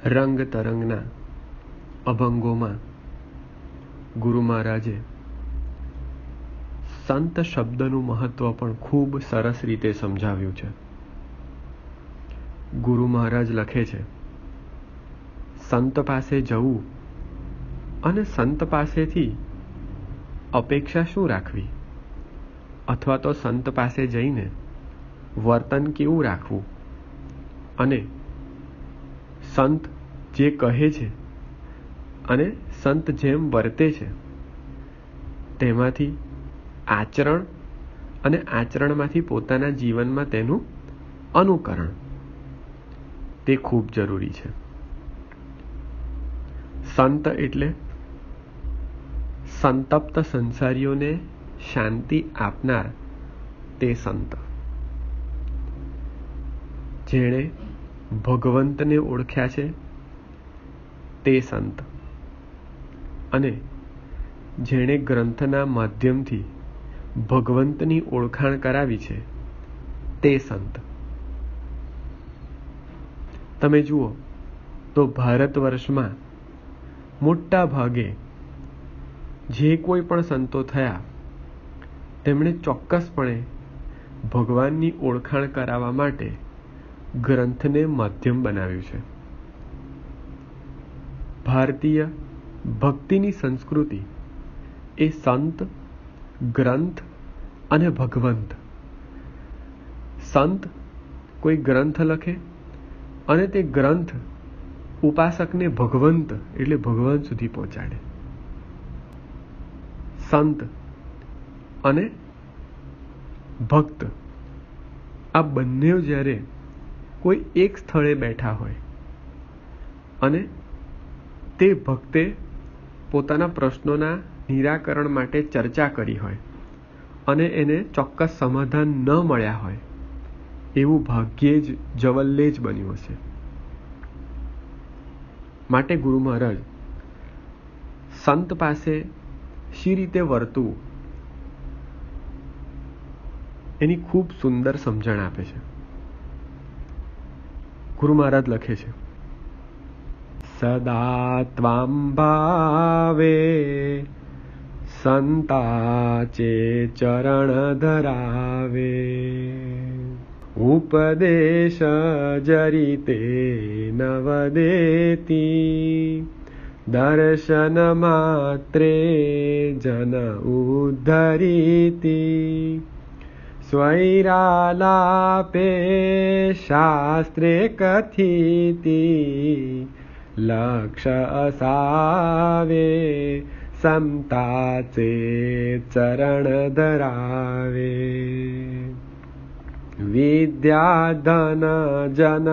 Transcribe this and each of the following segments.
રંગ તરંગના અભંગોમાં ગુરુ મહારાજે સંત શબ્દનું મહત્વ પણ ખૂબ સરસ રીતે સમજાવ્યું છે. ગુરુ મહારાજ લખે છે, સંત પાસે જવું અને સંત પાસેથી અપેક્ષા શું રાખવી, અથવા તો સંત પાસે જઈને વર્તન કેવું રાખવું અને સંત જે કહે છે અને સંત જેમ વર્તે છે તેમાંથી આચરણ અને આચરણમાંથી પોતાના જીવનમાં તેનું અનુકરણ તે ખૂબ જરૂરી છે. સંત એટલે સંતપ્ત સંસારીઓને શાંતિ આપનાર તે સંત, જેણે ભગવંતને ઓળખ્યા છે તે સંત, અને જેણે ગ્રંથના માધ્યમથી ભગવંતની ઓળખાણ કરાવી છે તે સંત. તમે જુઓ તો ભારત વર્ષમાં મોટા ભાગે જે કોઈ પણ સંતો થયા તેમણે ચોક્કસપણે ભગવાનની ઓળખાણ કરાવવા માટે ગ્રંથને માધ્યમ બનાવ્યું છે. ભારતીય ભક્તિની સંસ્કૃતિ એ સંત, ગ્રંથ અને ભગવંત. સંત કોઈ ગ્રંથ લખે અને તે ગ્રંથ ઉપાસકને ભગવંત એટલે ભગવાન સુધી પહોંચાડે. સંત અને ભક્ત આ બંને જ્યારે કોઈ એક સ્થળે બેઠા હોય અને તે ભક્તે પોતાના પ્રશ્નોના નિરાકરણ માટે ચર્ચા કરી હોય અને એને ચોક્કસ સમાધાન ન મળ્યા હોય, એવું ભાગ્યે જ જવલ્લે જ બન્યું હશે. માટે ગુરુ મહારાજ સંત પાસે શી રીતે વર્તવું એની ખૂબ સુંદર સમજણ આપે છે. ગુરુ મહારાજ લખે છે, સદા ત્વાં ભાવે સંતાચે ચરણ ધરાવે, ઉપદેશ જરિતે નવદેતી, દર્શન માત્રે જન ઉદ્ધરીતી, સ્વૈરાલાપે શાસ્ત્રે કથિતી, લક્ષ અસાવે સમતાચે ચરણ ધરાવે, વિદ્યા ધન જન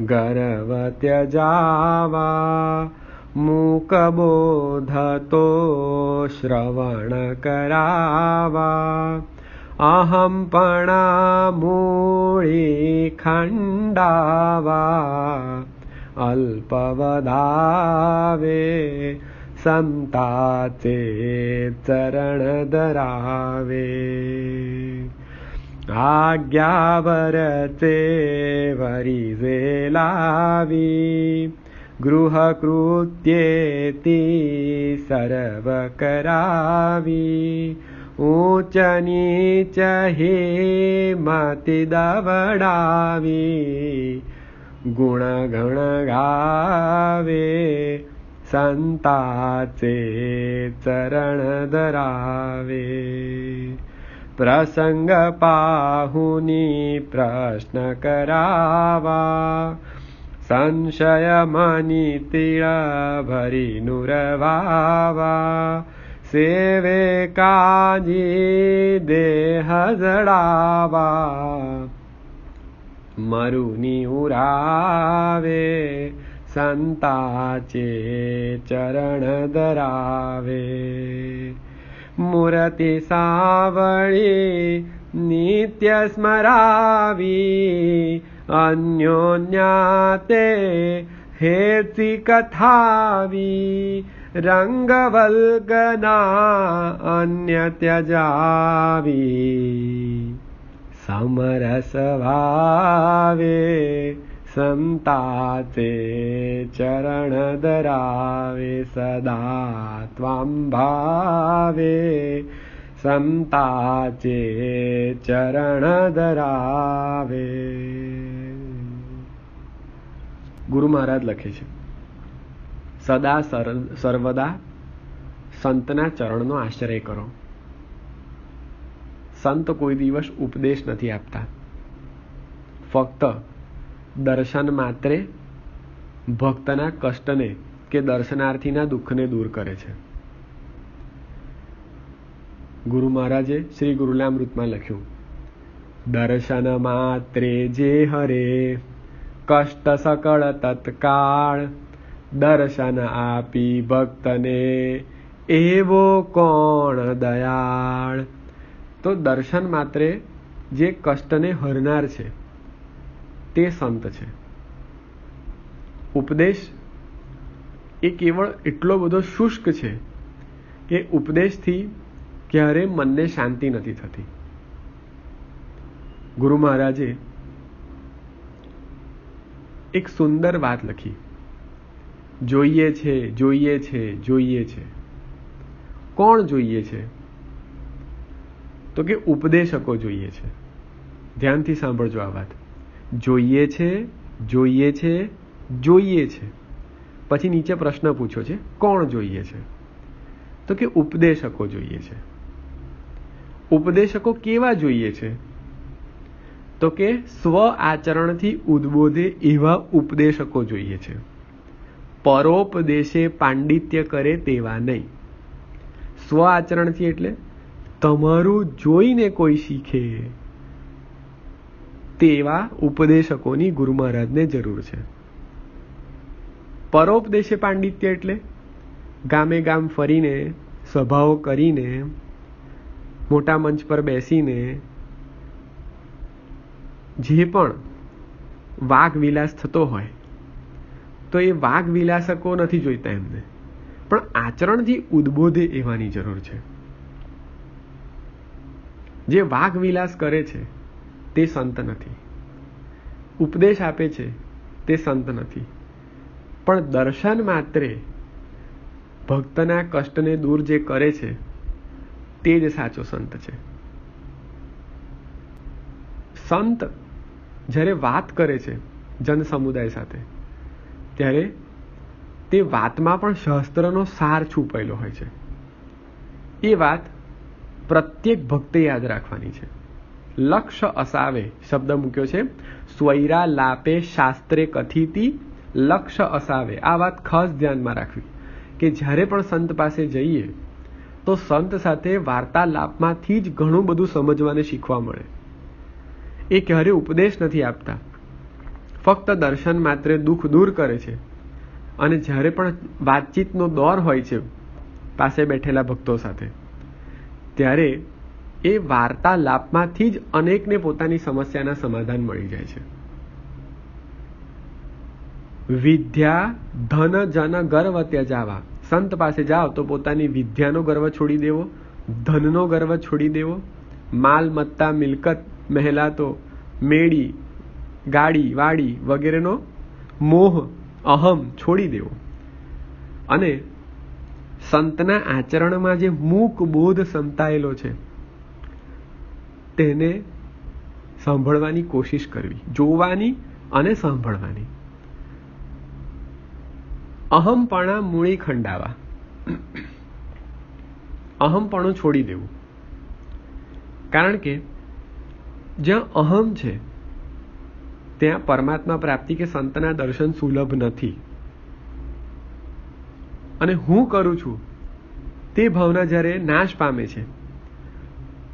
ગર્વ ત્યજાવા, મૂક બોધતો શ્રવણ કરાવા, અહંપણા મૂળી ખંડાવા, અલ્પવદાવે સમતાચે ચરણ ધરાવે, આજ્ઞા વરચે વરિઝે લાવી, ગૃહ કૃત્યેતી સર્વ કરાવી, ઊંચ નીચ હિમતિ દવડાવી, ગુણ ગણ ગાવે સંતાચે ચરણ ધરાવે, પ્રસંગ પાહુની પ્રશ્ન કરાવા, સંશય મની તિળ ભરી નુરવાવા, સેવે કાજી દેહ જડાવા, મરુની ઉરાવે સંતાચે ચરણ ધરાવે, મૂર્તિ સાવળી નિત્ય સ્મરાવી, અન્યોન્યાતે હેચી કથાવી, રંગવલ્ગના અન્ય ત્યજાવી, સમરસ ભાવે સંતાચે ચરણ ધરાવે સદા ત્વામ ભાવે સંતાચે ચરણ ધરાવે. ગુરુ મહારાજ લખે છે, સદા સર્વદા સંતના ચરણનો આશ્રય કરો. સંત કોઈ દિવસ ઉપદેશ નથી આપતા, ફક્ત દર્શન માત્રે ભક્તના કષ્ટને કે દર્શનાર્થીના દુઃખને દૂર કરે છે. ગુરુ મહારાજે શ્રી ગુરુલામૃતમાં લખ્યું, દર્શન માત્રે જે હરે કષ્ટ સકળ તત્કાળ, દર્શન આપી ભક્તને એવો કોણ દયાળ. તો દર્શન માત્રે જે કષ્ટને હરનાર છે તે સંત છે. ઉપદેશ એ કેવળ એટલો બધો શુષ્ક છે કે ઉપદેશથી ક્યારે મનને શાંતિ નથી થતી. ગુરુ મહારાજે એક સુંદર વાત લખી, જોઈએ છે જોઈએ છે જોઈએ છે. કોણ જોઈએ છે? તો કે ઉપદેશકો જોઈએ છે. ધ્યાનથી સાંભળજો આ વાત. જોઈએ છે જોઈએ છે જોઈએ છે. પછી નીચે પ્રશ્ન પૂછ્યો છે, કોણ જોઈએ છે? તો કે ઉપદેશકો જોઈએ છે. ઉપદેશકો કેવા જોઈએ છે? તો કે સ્વ આચરણથી ઉદ્બોધે એવા ઉપદેશકો જોઈએ છે. પરોપદેશે પાંડિત્ય કરે તેવા નહીં. સ્વ આચરણથી એટલે તમારું જોઈને કોઈ શીખે તેવા ઉપદેશકોની ગુરુ મહારાજને જરૂર છે. પરોપદેશે પાંડિત્ય એટલે ગામે ગામ ફરીને, સભાઓ કરીને, મોટા મંચ પર બેસીને જે પણ વાગ વિલાસ થતો હોય તો એ વાગ વિલાસકો નથી જોઈતા એમને, પણ આચરણથી ઉદ્બોધે એવાની જરૂર છે. જે વાગ વિલાસ કરે છે તે સંત નથી, ઉપદેશ આપે છે તે સંત નથી, પણ દર્શન માત્રે ભક્તના કષ્ટને દૂર જે કરે છે તે જ સાચો સંત છે. સંત જ્યારે વાત કરે છે જન સમુદાય સાથે ત્યારે તે વાતમાં પણ શાસ્ત્રનો સાર છુપાયેલો હોય છે. એ વાત પ્રત્યેક ભક્તે યાદ રાખવાની છે. લક્ષ અસાવે શબ્દ મૂક્યો છે, સ્વૈરા લાપે શાસ્ત્રે કથિતી લક્ષ અસાવે. આ વાત ખાસ ધ્યાનમાં રાખવી કે જ્યારે પણ સંત પાસે જઈએ તો સંત સાથે વાર્તાલાપમાંથી જ ઘણું બધું સમજવાને શીખવા મળે. એ ક્યારે ઉપદેશ નથી આપતા, ફક્ત દર્શન માત્રે દુઃખ દૂર કરે છે. અને જ્યારે પણ વાતચીતનો દોર હોય છે પાસે બેઠેલા ભક્તો સાથે, ત્યારે એ વાર્તાલાપમાંથી જ અનેકને પોતાની સમસ્યાના સમાધાન મળી જાય છે. વિદ્યા ધન જન ગર્વ ત્યજાવા. સંત પાસે જાઓ તો પોતાની વિદ્યાનો ગર્વ છોડી દેવો, ધનનો ગર્વ છોડી દેવો, માલ મત્તા મિલકત મહેલાતો મેળી ગાડી વાડી વગેરેનો મોહ અહમ છોડી દેવો. અને સંતના આચરણમાં જે મૂક બોધ સંતાયેલો છે તેને સાંભળવાની કોશિશ કરવી, જોવાની અને સાંભળવાની. અહમપણા મૂળી ખંડાવા. અહમપણું છોડી દેવું, કારણ કે જ્યાં અહમ છે ત્યાં પરમાત્મા પ્રાપ્તિ કે સંતના દર્શન સુલભ નથી. અને હું કરું છું તે ભાવના જ્યારે નાશ પામે છે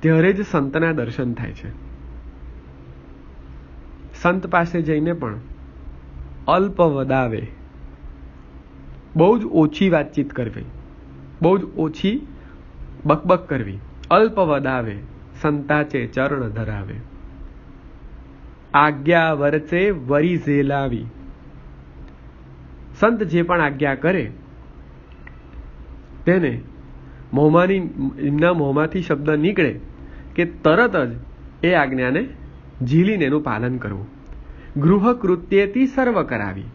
ત્યારે જ સંતના દર્શન થાય છે. સંત પાસે જઈને પણ અલ્પ વદાવે, બહુ જ ઓછી વાતચીત કરવી, બહુ જ ઓછી બકબક કરવી. અલ્પ વદાવે સંતાચે ચરણ ધરાવે. આજ્ઞા વરચે વરી ઝેલાવી. સંત જે પણ આજ્ઞા કરે તેને એમના મોંમાંથી શબ્દ નીકળે કે તરત જ એ આજ્ઞાને ઝીલીને એનું પાલન કરવું. ગૃહકૃત્યેથી સર્વ કરાવી.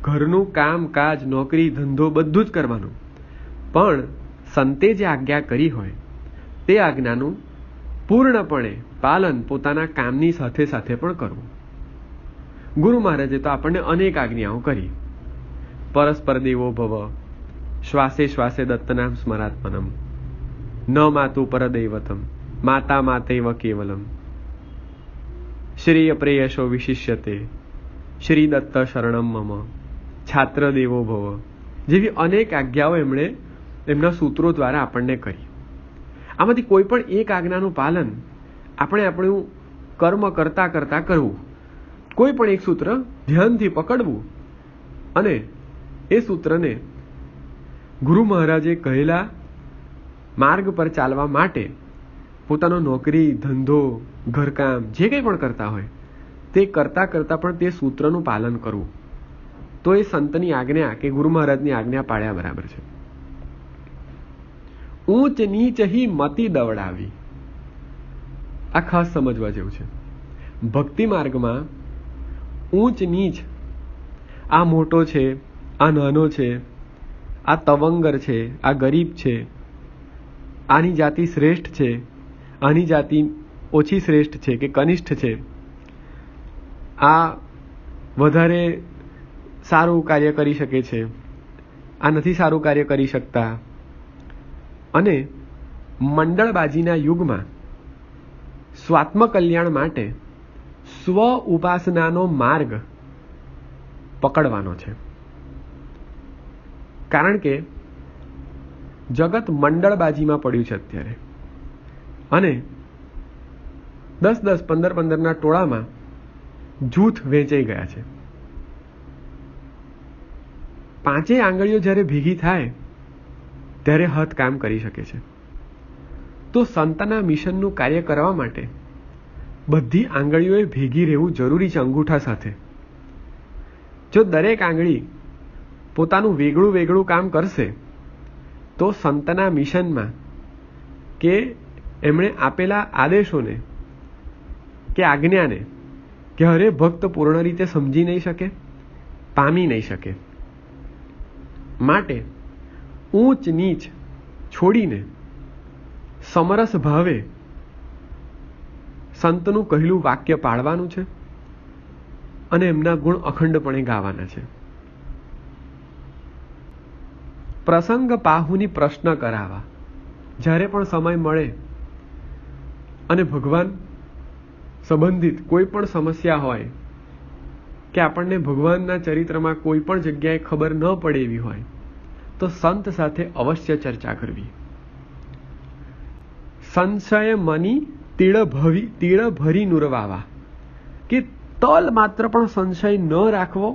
ઘરનું કામ કાજ નોકરી ધંધો બધું જ કરવાનું, પણ સંતે જે આજ્ઞા કરી હોય તે આજ્ઞાનું પૂર્ણપણે પાલન પોતાના કામની સાથે સાથે પણ કરવું. ગુરુ મહારાજે તો આપણને અનેક આજ્ઞાઓ કરી. પરસ્પર દેવો ભવ, શ્વાસે શ્વાસે દત્તનામ સ્મરાત્મનમ, ન માતુ પરદૈવતમ, માતા માતૈવ કેવલમ, શ્રેય પ્રેયશો વિશિષ્યતે, શ્રી દત્ત શરણમ મમ, છાત્ર દેવો ભવ જેવી અનેક આજ્ઞાઓ એમણે એમના સૂત્રો દ્વારા આપણને કરી. આમાંથી કોઈ પણ એક આજ્ઞાનું પાલન આપણે આપણું કર્મ કરતા કરતા કરવું. કોઈ પણ એક સૂત્ર ધ્યાનથી પકડવું અને એ સૂત્રને ગુરુ મહારાજે કહેલા માર્ગ પર ચાલવા માટે પોતાનો નોકરી ધંધો ઘરકામ જે કંઈ પણ કરતા હોય તે કરતા કરતા પણ તે સૂત્રનું પાલન કરવું, તો એ સંતની આજ્ઞા કે ગુરુ મહારાજની આજ્ઞા પાળ્યા બરાબર છે. ઊંચ નીચ હી મતિ દવડાવી, આ ખાસ સમજવા જેવું છે. ભક્તિ માર્ગમાં ઊંચ નીચ, આ મોટો છે, આ નાનો છે, આ તવંગર છે, આ ગરીબ છે, આની જાતિ શ્રેષ્ઠ છે, આની જાતિ ઓછી શ્રેષ્ઠ છે કે કનિષ્ઠ છે, આ વધારે સારું કાર્ય કરી શકે છે, આ નથી સારું કાર્ય કરી શકતા, અને મંડળબાજીના યુગમાં સ્વાત્મ કલ્યાણ માટે સ્વ ઉપાસનાનો માર્ગ પકડવાનો છે. કારણ કે જગત મંડળબાજીમાં પડ્યું છે અત્યારે, અને 10-10, 15-15ના ટોળામાં જૂથ વેચાઈ ગયા છે. પાંચેય આંગળીઓ જ્યારે ભેગી થાય ત્યારે હાથ કામ કરી શકે છે. તો સંતના મિશનનું કાર્ય કરવા માટે બધી આંગળીઓએ ભેગી રહેવું જરૂરી છે. અંગૂઠા સાથે જો દરેક આંગળી પોતાનું વેગળું વેગળું કામ કરશે તો સંતના મિશનમાં કે એમણે આપેલા આદેશોને કે આજ્ઞાને ક્યારે ભક્ત પૂર્ણ રીતે સમજી નહીં શકે, પામી નહીં શકે. માટે ઊંચ નીચ છોડીને સમરસ ભાવે સંતનું કહેલું વાક્ય પાળવાનું છે અને એમના ગુણ અખંડપણે ગાવાના છે. પ્રસંગ પાહુની પ્રશ્ન કરાવા, જ્યારે પણ સમય મળે અને ભગવાન સંબંધિત કોઈ પણ સમસ્યા હોય કે આપણને ભગવાનના ચરિત્રમાં કોઈ પણ જગ્યાએ ખબર ન પડે એવી હોય તો સંત સાથે અવશ્ય ચર્ચા કરવી. સંશય મની તીળ ભરી નુરવાવા, કે તલ માત્ર પણ સંશય ન રાખવો.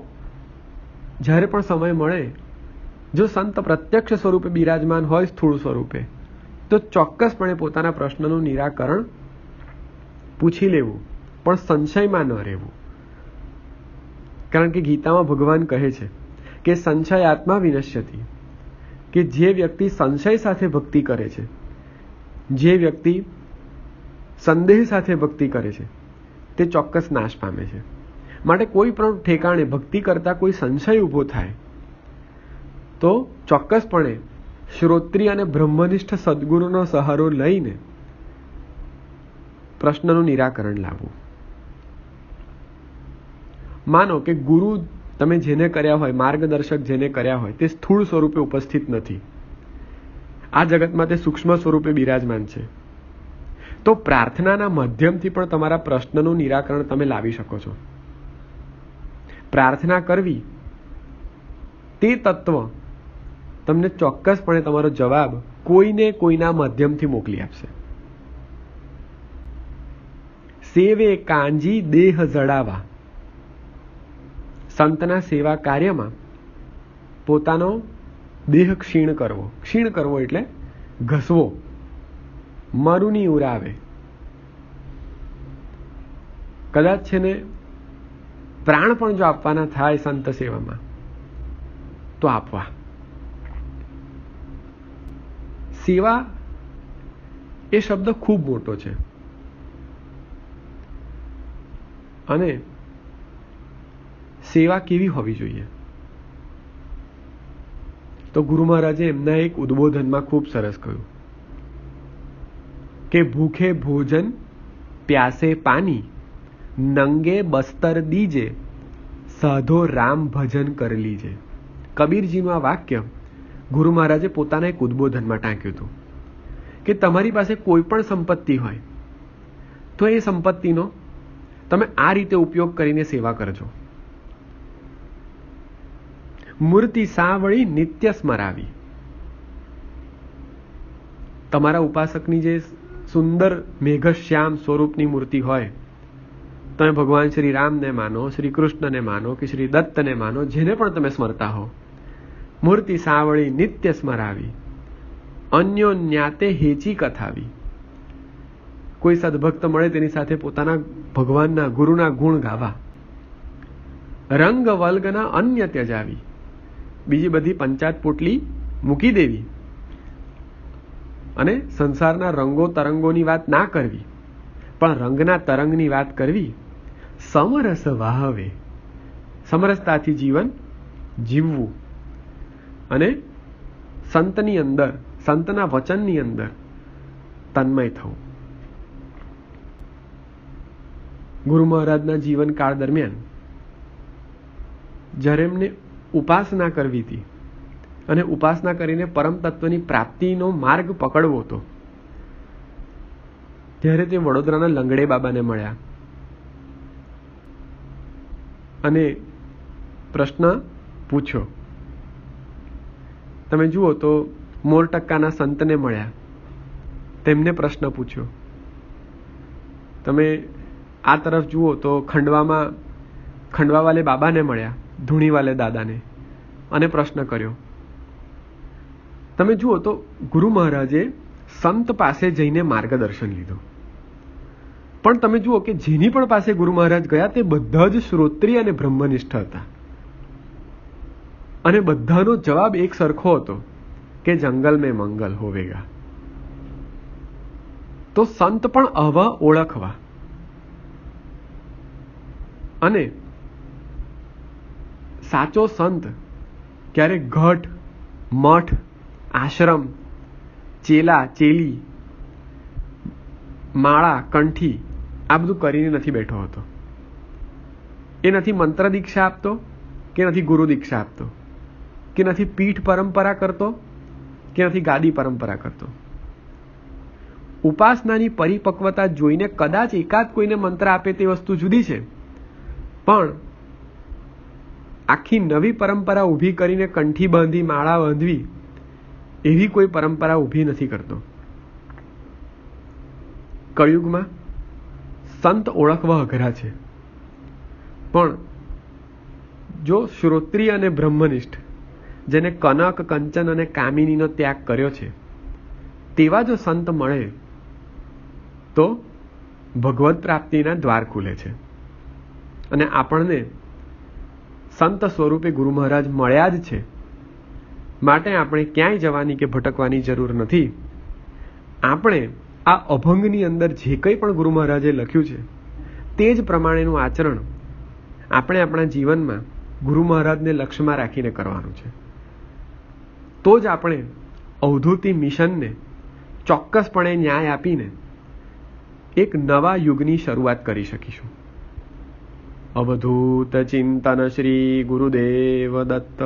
જ્યારે પણ સમય મળે, જો સંત પ્રત્યક્ષ સ્વરૂપે બિરાજમાન હોય સ્થૂળ સ્વરૂપે, તો ચોક્કસપણે પોતાના પ્રશ્નનું નિરાકરણ પૂછી લેવું, પણ સંશયમાં ન રહેવું. કારણ કે ગીતામાં ભગવાન કહે છે કે સંશય આત્મા વિનશ્યતિ, કે જે વ્યક્તિ સંશય સાથે ભક્તિ કરે છે, જે વ્યક્તિ સંદેહ સાથે ભક્તિ કરે છે, તે ચોક્કસ નાશ પામે છે. માટે કોઈ પણ ઠેકાણે ભક્તિ કરતા કોઈ સંશય ઊભો થાય તો ચોક્કસપણે શ્રોત્રી અને બ્રહ્મનિષ્ઠ સદગુરુનો સહારો લઈને પ્રશ્નનું નિરાકરણ લાવવું. માનો કે ગુરુ તમે જેને કર્યા હોય, માર્ગદર્શક જેને કર્યા હોય, તે સ્થૂળ સ્વરૂપે ઉપસ્થિત નથી, આ જગતમાં તે સૂક્ષ્મ સ્વરૂપે બિરાજમાન છે, તો પ્રાર્થનાના માધ્યમથી પણ તમારા પ્રશ્નનું નિરાકરણ તમે લાવી શકો છો. પ્રાર્થના કરવી, તે તત્વ તમને ચોક્કસપણે તમારો જવાબ કોઈને કોઈના માધ્યમથી મોકલી આપશે. સેવે કાંજી દેહ જડાવા, સંતના સેવા કાર્યમાં પોતાનો દેહ ક્ષીણ કરવો. ક્ષીણ કરવો એટલે ઘસવો, મરુની ઉરાવે. કદાચ છે ને પ્રાણ પણ જો આપવાના થાય સંત સેવામાં તો આપવા. સેવા એ શબ્દ ખૂબ મોટો છે અને સેવા કેવી હોવી જોઈએ? તો ગુરુ મહારાજે એમના એક ઉદ્બોધનમાં ખૂબ સરસ કહ્યું કે ભૂખે ભોજન, પ્યાસે પાણી, નંગે બસ્તર દીજે, સાધો રામ ભજન કર લીજે. કબીરજીનું આ વાક્ય ગુરુ મહારાજે પોતાના એક ઉદ્બોધનમાં ટાંક્યું હતું કે તમારી પાસે કોઈ પણ સંપત્તિ હોય તો એ સંપત્તિનો તમે આ રીતે ઉપયોગ કરીને સેવા કરજો. મૂર્તિ સાવળી નિત્ય સ્મરાવી. તમારા ઉપાસકની જે સુંદર મેઘશ્યામ સ્વરૂપની મૂર્તિ હોય, તમે ભગવાન શ્રી રામને માનો, શ્રી કૃષ્ણને માનો કે શ્રી દત્તને માનો, જેને પણ તમે સ્મરતા હો, મૂર્તિ સાવળી નિત્ય સ્મરાવી, અન્યોન્યાતે હેચી કથાવી. કોઈ સદભક્ત મળે તેની સાથે પોતાના ભગવાનના ગુરુના ગુણ ગાવા. રંગ વલ્ગના અન્ય ત્યજાવી. બીજી બધી પંચાત પોટલી મૂકી દેવી અને સંસારના રંગો તરંગોની વાત ના કરવી, પણ રંગના તરંગની વાત કરવી. સમરસ વાહવે. સમરસતાથી જીવન જીવવું અને સંતની અંદર, સંતના વચનની અંદર તન્મય થવું. ગુરુ મહારાજના જીવનકાળ દરમિયાન જ્યારે એમને ઉપાસના કરવી હતી અને ઉપાસના કરીને પરમ તત્વની પ્રાપ્તિનો માર્ગ પકડવો હતો, ત્યારે તે વડોદરાના લંગડે બાબાને મળ્યા અને પ્રશ્ન પૂછ્યો. તમે જુઓ તો મોરટક્કાના સંતને મળ્યા, તેમને પ્રશ્ન પૂછ્યો. તમે આ તરફ જુઓ તો ખંડવાવાલે બાબાને મળ્યા, ધૂણીવાલે દાદાને, અને પ્રશ્ન કર્યો. તમે જુઓ તો ગુરુ મહારાજે સંત પાસે જઈને માર્ગદર્શન લીધું. પણ તમે જુઓ કે જેની પણ પાસે ગુરુ મહારાજ ગયા તે બધા જ શ્રોત્રિય અને બ્રહ્મનિષ્ઠ હતા અને બધાનો જવાબ એક સરખો હતો કે જંગલ મેં મંગલ હોવેગા. તો સંત પણ આવા ઓળખવા અને સાચો સંત ક્યારે ઘટ, મઠ, આશ્રમ, ચેલા ચેલી, માળા, કંઠી આ બધું કરીને નથી બેઠો હતો. એ નથી મંત્ર દીક્ષા આપતો કે નથી ગુરુ દીક્ષા આપતો કે નથી પીઠ પરંપરા કરતો કે નથી ગાદી પરંપરા કરતો. ઉપાસનાની પરિપક્વતા જોઈને કદાચ એકાદ કોઈને મંત્ર આપે તે વસ્તુ જુદી છે, પણ આખી નવી પરંપરા ઊભી કરીને કંઠી બાંધી માળા બાંધવી એવી કોઈ પરંપરા ઊભી નથી કરતો. કળિયુગમાં સંત ઓળખવા અઘરા છે, પણ જો શ્રોત્રિય અને બ્રહ્મનિષ્ઠ જેને કનક, કંચન અને કામિનીનો ત્યાગ કર્યો છે તેવા જો સંત મળે તો ભગવત પ્રાપ્તિના દ્વાર ખુલે છે. અને આપણને સંત સ્વરૂપે ગુરુ મહારાજ મળ્યા જ છે, માટે આપણે ક્યાંય જવાની કે ભટકવાની જરૂર નથી. આપણે આ અભંગની અંદર જે કંઈ પણ ગુરુ મહારાજે લખ્યું છે તે જ પ્રમાણેનું આચરણ આપણે આપણા જીવનમાં ગુરુ મહારાજને લક્ષ્યમાં રાખીને કરવાનું છે. તો જ આપણે અવધૂતિ મિશનને ચોક્કસપણે ન્યાય આપીને એક નવા યુગની શરૂઆત કરી શકીશું. અવધૂત ચિંતન શ્રી ગુરુદેવ દત્ત.